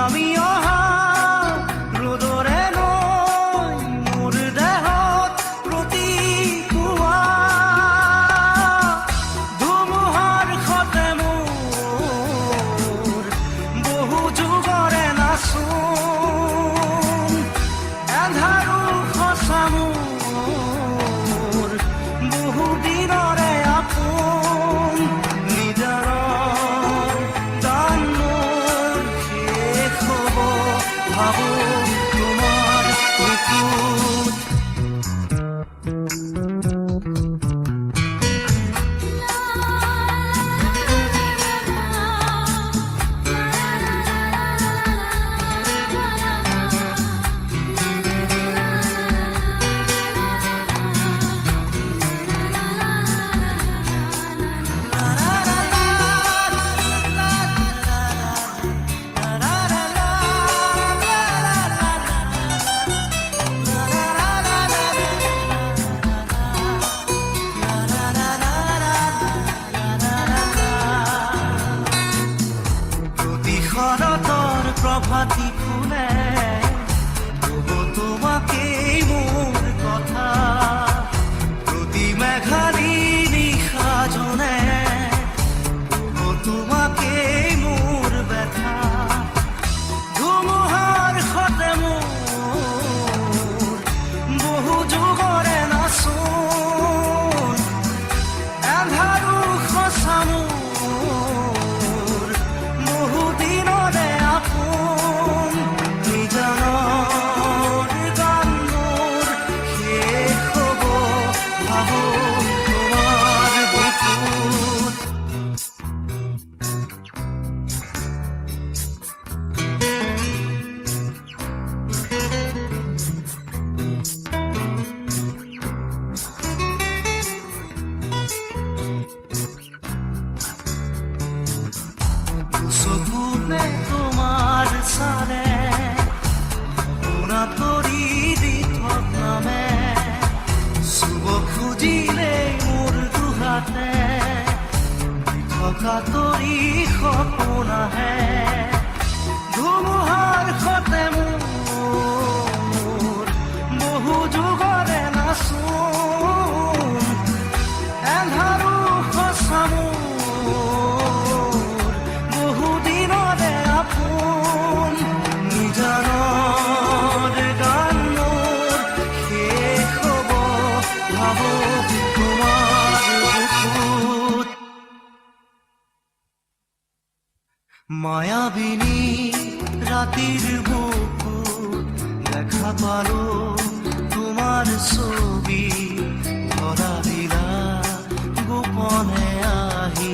নামি অহা ৰ'দৰে নৈ মোৰ দেহত প্ৰতিপুৱা ধুমুহাৰ সতে মোৰ বহু যুগৰে নাচোন এন্ধাৰো সঁচা মোৰ বহু দিনৰে আপোন নিজৰৰ গান মোৰ শেষ হ'ব ভাবো তোমাৰ বুকুত শৰতৰ প্ৰভাতী ফুলে ক'ব তোমাকেই মোৰ কথা প্ৰতি মেঘালী নিশা জনে ক'ব তোমাকেই মোৰ ব্যথা ধুমুহাৰ সতে মোৰ বহু যুগৰে নাচোন এন্ধাৰো সঁচা মোৰ বহু দিনৰে আপোন নিজানৰ গান মোৰ শেষ হ'ব ভাবো তোমাৰ বুকুত চকুতে তোমাৰ চালে সপোনাত কৰি দি থকামে চুব খুজিলেই মোৰ দুহাতে থকা তৰি সপোন আহে ধুমুহাৰ সতে মোৰ বহু যুগৰে নাচোন এন্ধাৰো সঁচা মোৰ বহু দিনৰে আপোন নিজানৰ গান মোৰ শেষ হ'ব ভাবো তোমাৰ বুকুত মায়াবিনী ৰাতিৰ বুকুত দেখা পালো তোমাৰ ছবি ধৰা দিলা গোপনে আহি